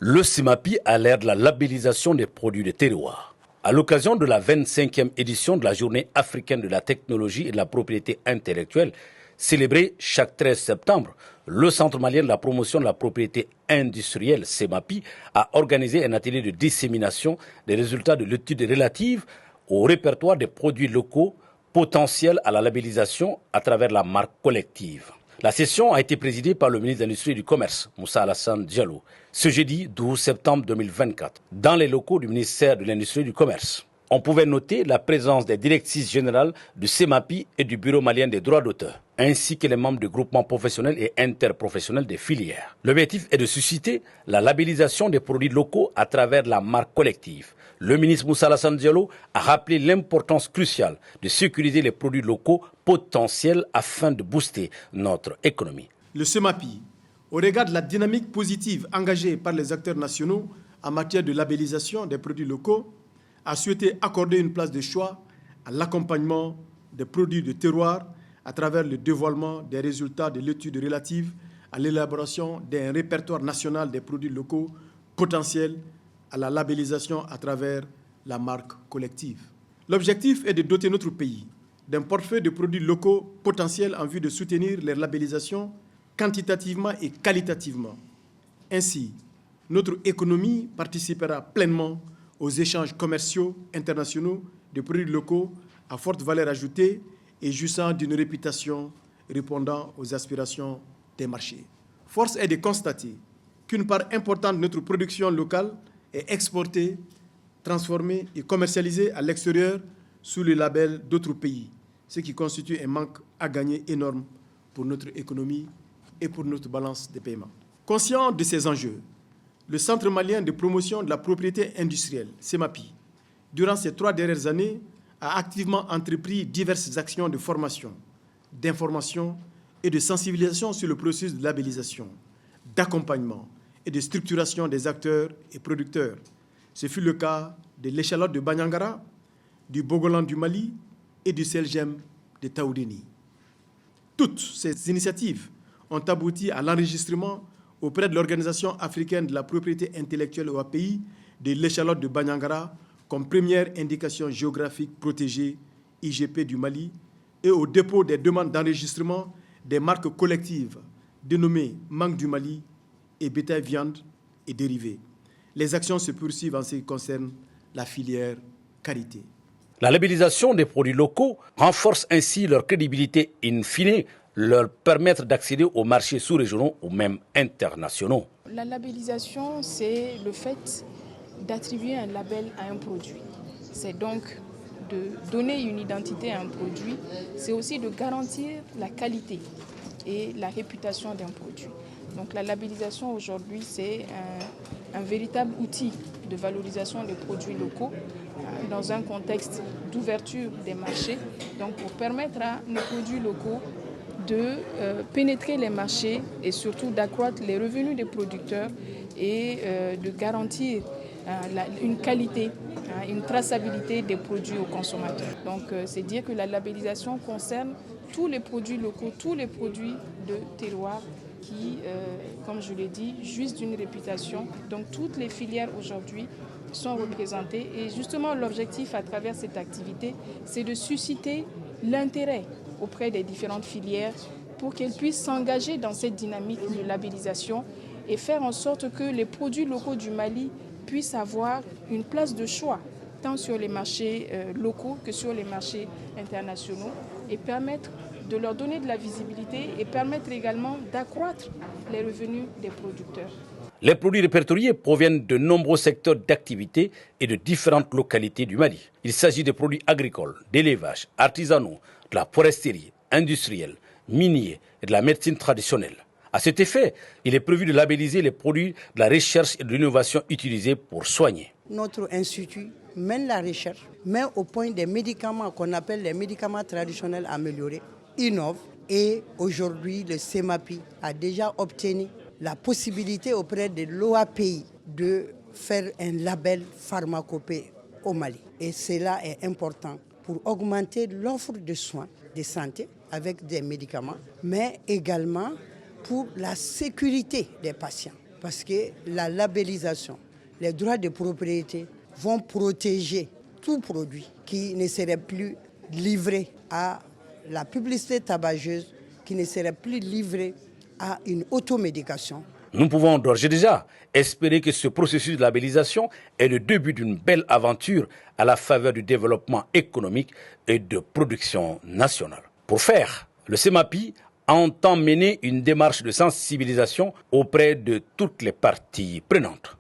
Le CEMAPI a l'ère de la labellisation des produits de terroir. À l'occasion de la 25e édition de la Journée africaine de la technologie et de la propriété intellectuelle, célébrée chaque 13 septembre, le Centre malien de la promotion de la propriété industrielle, CEMAPI, a organisé un atelier de dissémination des résultats de l'étude relative au répertoire des produits locaux potentiels à la labellisation à travers la marque collective. La session a été présidée par le ministre de l'Industrie et du Commerce, Moussa Alassane Diallo, ce jeudi 12 septembre 2024, dans les locaux du ministère de l'Industrie et du Commerce. On pouvait noter la présence des directrices générales du CEMAPI et du Bureau malien des droits d'auteur, ainsi que les membres du groupement professionnel et interprofessionnel des filières. L'objectif est de susciter la labellisation des produits locaux à travers la marque collective. Le ministre Moussa Alassane Diallo a rappelé l'importance cruciale de sécuriser les produits locaux potentiels afin de booster notre économie. Le CEMAPI, au regard de la dynamique positive engagée par les acteurs nationaux en matière de labellisation des produits locaux, a souhaité accorder une place de choix à l'accompagnement des produits de terroir à travers le dévoilement des résultats de l'étude relative à l'élaboration d'un répertoire national des produits locaux potentiels à la labellisation à travers la marque collective. L'objectif est de doter notre pays d'un portefeuille de produits locaux potentiels en vue de soutenir leur labellisation quantitativement et qualitativement. Ainsi, notre économie participera pleinement aux échanges commerciaux internationaux de produits locaux à forte valeur ajoutée et jouissant d'une réputation répondant aux aspirations des marchés. Force est de constater qu'une part importante de notre production locale est exportée, transformée et commercialisée à l'extérieur sous le label d'autres pays, ce qui constitue un manque à gagner énorme pour notre économie et pour notre balance de paiement. Conscient de ces enjeux, le Centre malien de promotion de la propriété industrielle, CEMAPI, durant ces 3 dernières années, a activement entrepris diverses actions de formation, d'information et de sensibilisation sur le processus de labellisation, d'accompagnement et de structuration des acteurs et producteurs. Ce fut le cas de l'échalote de Banyangara, du Bogolan du Mali et du Selgem de Taoudéni. Toutes ces initiatives ont abouti à l'enregistrement auprès de l'Organisation africaine de la propriété intellectuelle OAPI de l'échalote de Banyangara comme première indication géographique protégée IGP du Mali et au dépôt des demandes d'enregistrement des marques collectives dénommées Mangue du Mali et Bétail Viande et dérivés. Les actions se poursuivent en ce qui concerne la filière qualité. La labellisation des produits locaux renforce ainsi leur crédibilité in fine, leur permettre d'accéder aux marchés sous-régionaux ou même internationaux. La labellisation, c'est le fait d'attribuer un label à un produit. C'est donc de donner une identité à un produit. C'est aussi de garantir la qualité et la réputation d'un produit. Donc la labellisation aujourd'hui, c'est un véritable outil de valorisation des produits locaux dans un contexte d'ouverture des marchés, donc pour permettre à nos produits locaux de pénétrer les marchés et surtout d'accroître les revenus des producteurs et de garantir une qualité, une traçabilité des produits aux consommateurs. Donc c'est dire que la labellisation concerne tous les produits locaux, tous les produits de terroir qui, comme je l'ai dit, jouissent d'une réputation. Donc toutes les filières aujourd'hui sont représentées et justement l'objectif à travers cette activité, c'est de susciter l'intérêt auprès des différentes filières pour qu'elles puissent s'engager dans cette dynamique de labellisation et faire en sorte que les produits locaux du Mali puissent avoir une place de choix, tant sur les marchés locaux que sur les marchés internationaux, et permettre de leur donner de la visibilité et permettre également d'accroître les revenus des producteurs. Les produits répertoriés proviennent de nombreux secteurs d'activité et de différentes localités du Mali. Il s'agit de produits agricoles, d'élevage, artisanaux, de la foresterie, industrielle, minier et de la médecine traditionnelle. À cet effet, il est prévu de labelliser les produits de la recherche et de l'innovation utilisés pour soigner. Notre institut mène la recherche, met au point des médicaments qu'on appelle les médicaments traditionnels améliorés, innove et aujourd'hui le CEMAPI a déjà obtenu la possibilité auprès de l'OAPI de faire un label pharmacopée au Mali. Et cela est important pour augmenter l'offre de soins de santé avec des médicaments, mais également pour la sécurité des patients. parce que la labellisation, les droits de propriété vont protéger tout produit qui ne serait plus livré à la publicité tabageuse, qui ne serait plus livré à une automédication. Nous pouvons d'ores et déjà espérer que ce processus de labellisation est le début d'une belle aventure à la faveur du développement économique et de production nationale. Pour faire, le CEMAPI entend mener une démarche de sensibilisation auprès de toutes les parties prenantes.